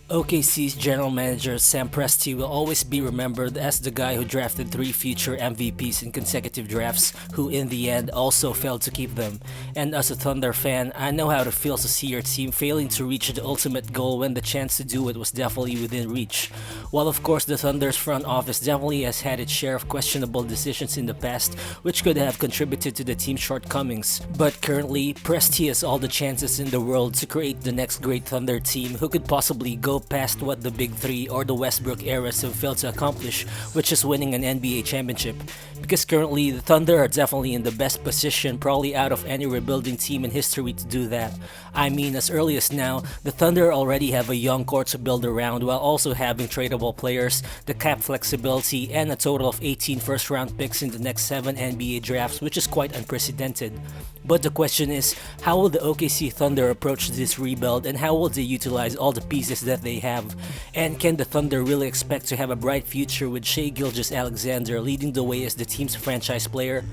OKC's general manager Sam Presti will always be remembered as the guy who drafted 3 future MVPs in consecutive drafts, who in the end also failed to keep them. And as a Thunder fan, I know how it feels to see your team failing to reach the ultimate goal when the chance to do it was definitely within reach. While of course the Thunder's front office definitely has had its share of questionable decisions in the past, which could have contributed to the team's shortcomings. But currently, Presti has all the chances in the world to create the next great Thunder team who could possibly go past what the Big Three or the Westbrook eras have failed to accomplish, which is winning an NBA championship. Because currently, the Thunder are definitely in the best position probably out of any rebuilding team in history to do that. I mean, as early as now, the Thunder already have a young core to build around while also having tradable players, the cap flexibility, and a total of 18 first-round picks in the next 7 NBA drafts, which is quite unprecedented. But the question is, how will the OKC Thunder approach this rebuild and how will they utilize all the pieces that they have? And can the Thunder really expect to have a bright future with Shai Gilgeous-Alexander leading the way as the team's franchise player?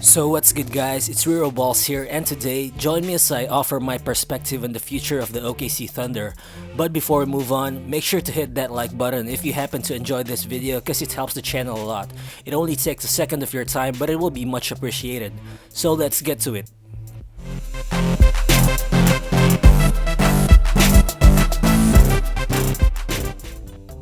So what's good guys, it's Rero Balls here, and today, join me as I offer my perspective on the future of the OKC Thunder. But before we move on, make sure to hit that like button if you happen to enjoy this video because it helps the channel a lot. It only takes a second of your time, but it will be much appreciated. So let's get to it.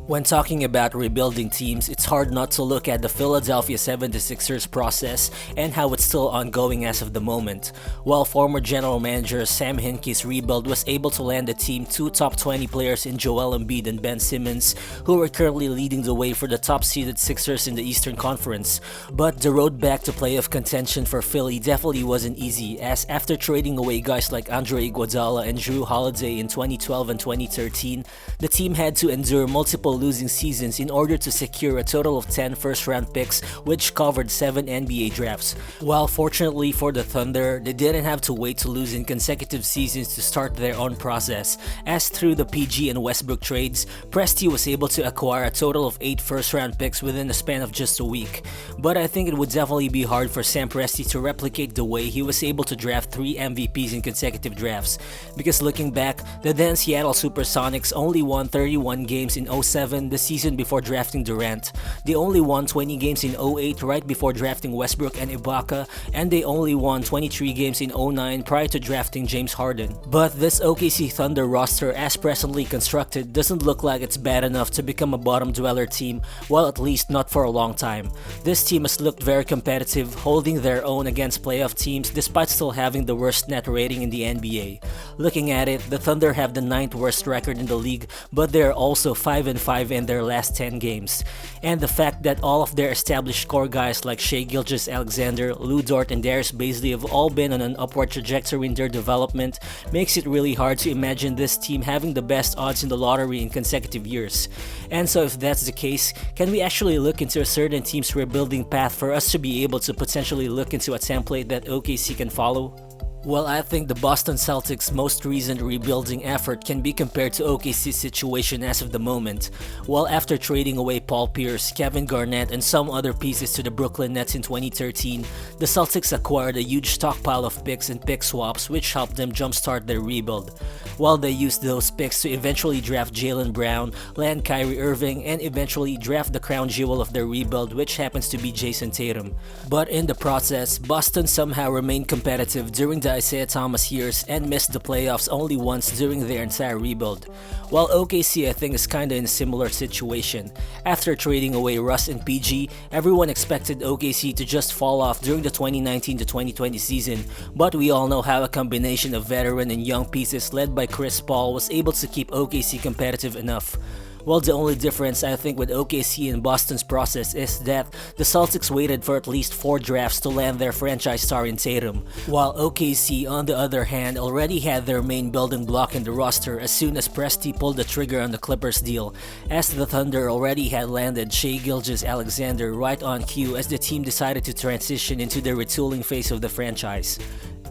When talking about rebuilding teams, it's hard not to look at the Philadelphia 76ers process and how it's still ongoing as of the moment. While former general manager Sam Hinkie's rebuild was able to land the team 2 top 20 players in Joel Embiid and Ben Simmons, who are currently leading the way for the top-seeded Sixers in the Eastern Conference. But the road back to playoff contention for Philly definitely wasn't easy, as after trading away guys like Andre Iguodala and Jrue Holiday in 2012 and 2013, the team had to endure multiple losing seasons in order to secure a total of 10 first-round picks, which covered 7 NBA drafts. While fortunately for the Thunder, they didn't have to wait to lose in consecutive seasons to start their own process, as through the PG and Westbrook trades, Presti was able to acquire a total of 8 first-round picks within the span of just a week. But I think it would definitely be hard for Sam Presti to replicate the way he was able to draft 3 MVPs in consecutive drafts, because looking back, the then Seattle Supersonics only won 31 games in 07, the season before drafting Durant. They only won 20 games in 08 right before drafting Westbrook and Ibaka, and they only won 23 games in 09 prior to drafting James Harden. But this OKC Thunder roster as presently constructed doesn't look like it's bad enough to become a bottom dweller team, well at least not for a long time. This team has looked very competitive, holding their own against playoff teams despite still having the worst net rating in the NBA. Looking at it, the Thunder have the 9th worst record in the league, but they are also 5-5 in their last 10 games. And the fact that all of their established core guys like Shai Gilgeous-Alexander, Dort, and Darius Bazley have all been on an upward trajectory in their development makes it really hard to imagine this team having the best odds in the lottery in consecutive years. And so if that's the case, can we actually look into a certain team's rebuilding path for us to be able to potentially look into a template that OKC can follow? Well, I think the Boston Celtics' most recent rebuilding effort can be compared to OKC's situation as of the moment. While after trading away Paul Pierce, Kevin Garnett, and some other pieces to the Brooklyn Nets in 2013, the Celtics acquired a huge stockpile of picks and pick swaps which helped them jumpstart their rebuild. While they used those picks to eventually draft Jaylen Brown, land Kyrie Irving, and eventually draft the crown jewel of their rebuild, which happens to be Jason Tatum. But in the process, Boston somehow remained competitive during the Isaiah Thomas years and missed the playoffs only once during their entire rebuild. While OKC I think is kinda in a similar situation. After trading away Russ and PG, everyone expected OKC to just fall off during the 2019 to 2020 season, but we all know how a combination of veteran and young pieces led by Chris Paul was able to keep OKC competitive enough. Well, the only difference I think with OKC and Boston's process is that the Celtics waited for at least 4 drafts to land their franchise star in Tatum, while OKC on the other hand already had their main building block in the roster as soon as Presti pulled the trigger on the Clippers deal, as the Thunder already had landed Shai Gilgeous-Alexander right on cue as the team decided to transition into the retooling phase of the franchise.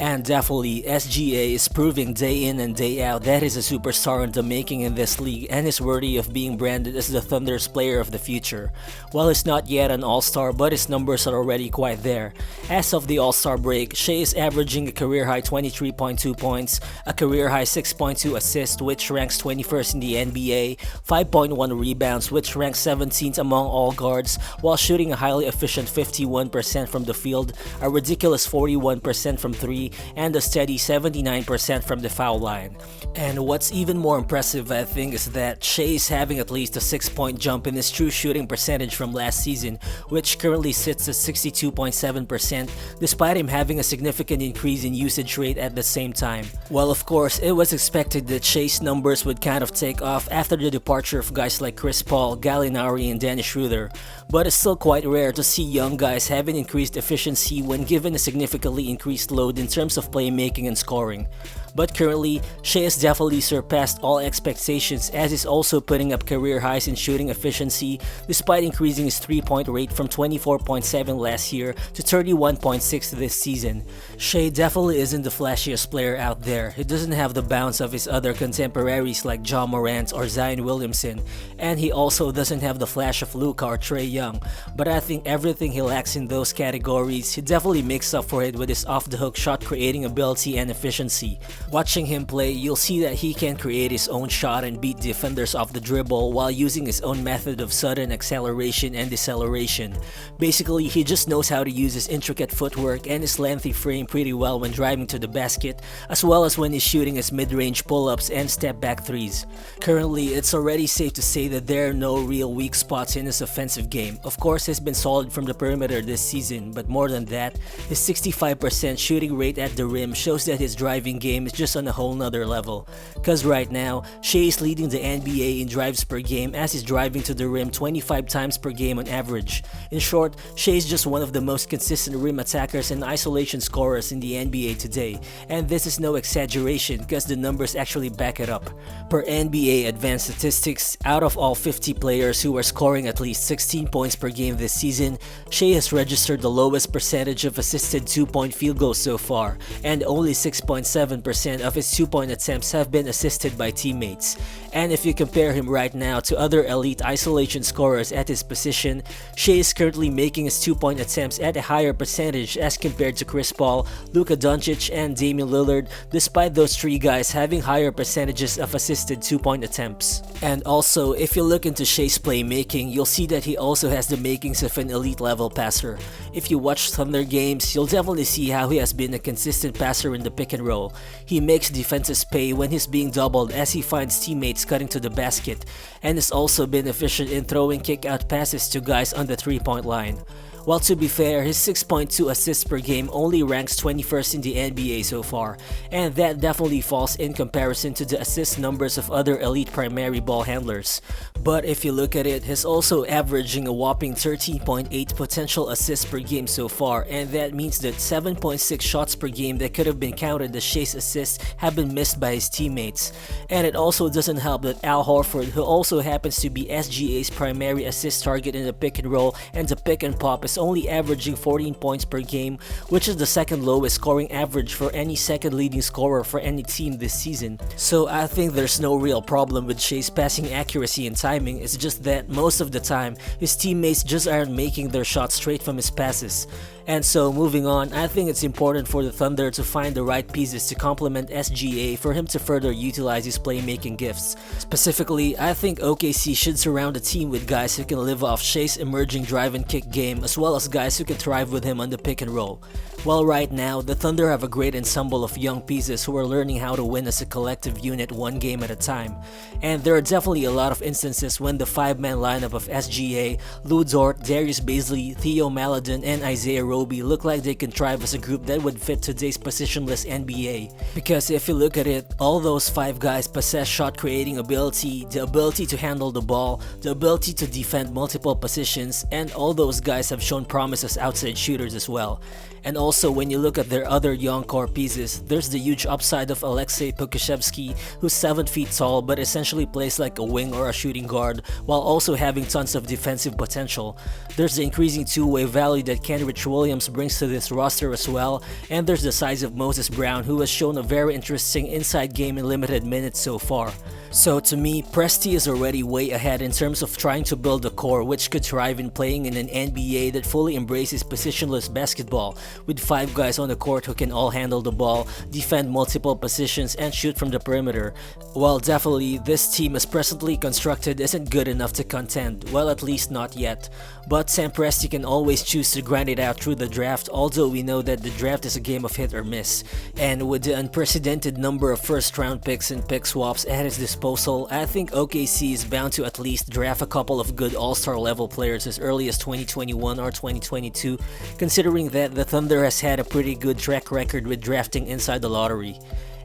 And definitely, SGA is proving day in and day out that he's a superstar in the making in this league and is worthy of being branded as the Thunder's player of the future. Well, he's not yet an all-star, but his numbers are already quite there. As of the all-star break, Shai is averaging a career-high 23.2 points, a career-high 6.2 assists, which ranks 21st in the NBA, 5.1 rebounds, which ranks 17th among all guards, while shooting a highly efficient 51% from the field, a ridiculous 41% from 3, and a steady 79% from the foul line. And what's even more impressive, I think, is that Shai is having at least a 6-point jump in his true shooting percentage from last season, which currently sits at 62.7%, despite him having a significant increase in usage rate at the same time. Well, of course, it was expected that Shai's numbers would kind of take off after the departure of guys like Chris Paul, Gallinari, and Dennis Schroeder, but it's still quite rare to see young guys having increased efficiency when given a significantly increased load in terms of playmaking and scoring. But currently, Shai has definitely surpassed all expectations as he's also putting up career highs in shooting efficiency despite increasing his 3-point rate from 24.7 last year to 31.6 this season. Shai definitely isn't the flashiest player out there. He doesn't have the bounce of his other contemporaries like Ja Morant or Zion Williamson, and he also doesn't have the flash of Luka or Trae Young, but I think everything he lacks in those categories, he definitely makes up for it with his off-the-hook shot creating ability and efficiency. Watching him play, you'll see that he can create his own shot and beat defenders off the dribble while using his own method of sudden acceleration and deceleration. Basically, he just knows how to use his intricate footwork and his lengthy frame pretty well when driving to the basket, as well as when he's shooting his mid-range pull-ups and step-back threes. Currently, it's already safe to say that there are no real weak spots in his offensive game. Of course, he's been solid from the perimeter this season, but more than that, his 65% shooting rate at the rim shows that his driving game is just on a whole nother level. Cause right now, Shai is leading the NBA in drives per game as he's driving to the rim 25 times per game on average. In short, Shai is just one of the most consistent rim attackers and isolation scorers in the NBA today, and this is no exaggeration cause the numbers actually back it up. Per NBA advanced statistics, out of all 50 players who are scoring at least 16 points per game this season, Shai has registered the lowest percentage of assisted 2-point field goals so far, and only 6.7% of his 2-point attempts have been assisted by teammates. And if you compare him right now to other elite isolation scorers at his position, Shai is currently making his 2-point attempts at a higher percentage as compared to Chris Paul, Luka Doncic, and Damian Lillard, despite those three guys having higher percentages of assisted 2-point attempts. And also, if you look into Shai's playmaking, you'll see that he also has the makings of an elite level passer. If you watch Thunder games, you'll definitely see how he has been a consistent passer in the pick and roll. He makes defenses pay when he's being doubled as he finds teammates cutting to the basket, and has also been efficient in throwing kick-out passes to guys on the 3-point line. While to be fair, his 6.2 assists per game only ranks 21st in the NBA so far, and that definitely falls in comparison to the assist numbers of other elite primary ball handlers. But if you look at it, he's also averaging a whopping 13.8 potential assists per game so far, and that means that 7.6 shots per game that could have been counted as Shai's assists have been missed by his teammates. And it also doesn't help that Al Horford, who also happens to be SGA's primary assist target in the pick and roll and the pick and pop, is only averaging 14 points per game, which is the second lowest scoring average for any second leading scorer for any team this season. So I think there's no real problem with Shai's passing accuracy and timing, it's just that most of the time, his teammates just aren't making their shots straight from his passes. And so moving on, I think it's important for the Thunder to find the right pieces to complement SGA for him to further utilize his playmaking gifts. Specifically, I think OKC should surround the team with guys who can live off Shai's emerging drive and kick game, as well as guys who can thrive with him on the pick and roll. Well, right now, the Thunder have a great ensemble of young pieces who are learning how to win as a collective unit one game at a time. And there are definitely a lot of instances when the 5-man lineup of SGA, Dort, Darius Bazley, Theo Maledon, and Isaiah Roby look like they can thrive as a group that would fit today's positionless NBA. Because if you look at it, all those 5 guys possess shot creating ability, the ability to handle the ball, the ability to defend multiple positions, and all those guys have shown promise as outside shooters as well. And also, when you look at their other young core pieces, there's the huge upside of Aleksej Pokusevksi, who's 7 feet tall but essentially plays like a wing or a shooting guard, while also having tons of defensive potential. There's the increasing two-way value that Kenrich Williams brings to this roster as well, and there's the size of Moses Brown, who has shown a very interesting inside game in limited minutes so far. So to me, Presti is already way ahead in terms of trying to build a core which could thrive in playing in an NBA that fully embraces positionless basketball, with 5 guys on the court who can all handle the ball, defend multiple positions, and shoot from the perimeter. While definitely this team as presently constructed isn't good enough to contend, well, at least not yet. But Sam Presti can always choose to grind it out through the draft, although we know that the draft is a game of hit or miss. And with the unprecedented number of first round picks and pick swaps at his disposal, I think OKC is bound to at least draft a couple of good all-star level players as early as 2021 or 2022, considering that the Thunder has had a pretty good track record with drafting inside the lottery.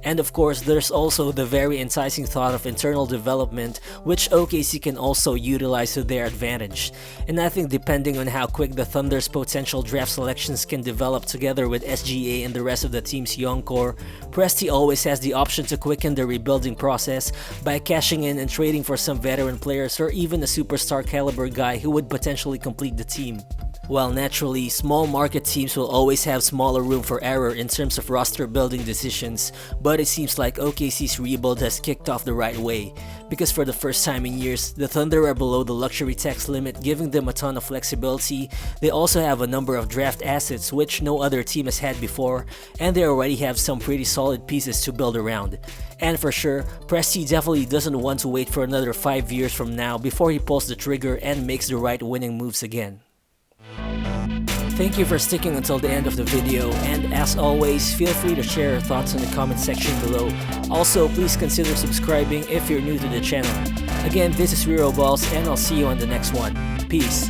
And of course, there's also the very enticing thought of internal development, which OKC can also utilize to their advantage. And I think depending on how quick the Thunder's potential draft selections can develop together with SGA and the rest of the team's young core, Presti always has the option to quicken the rebuilding process by cashing in and trading for some veteran players or even a superstar caliber guy who would potentially complete the team. While naturally, small market teams will always have smaller room for error in terms of roster building decisions, but it seems like OKC's rebuild has kicked off the right way, because for the first time in years, the Thunder are below the luxury tax limit, giving them a ton of flexibility. They also have a number of draft assets which no other team has had before, and they already have some pretty solid pieces to build around. And for sure, Presti definitely doesn't want to wait for another 5 years from now before he pulls the trigger and makes the right winning moves again. Thank you for sticking until the end of the video, and as always, feel free to share your thoughts in the comment section below. Also, please consider subscribing if you're new to the channel. Again, this is Rero Balls, and I'll see you on the next one. Peace.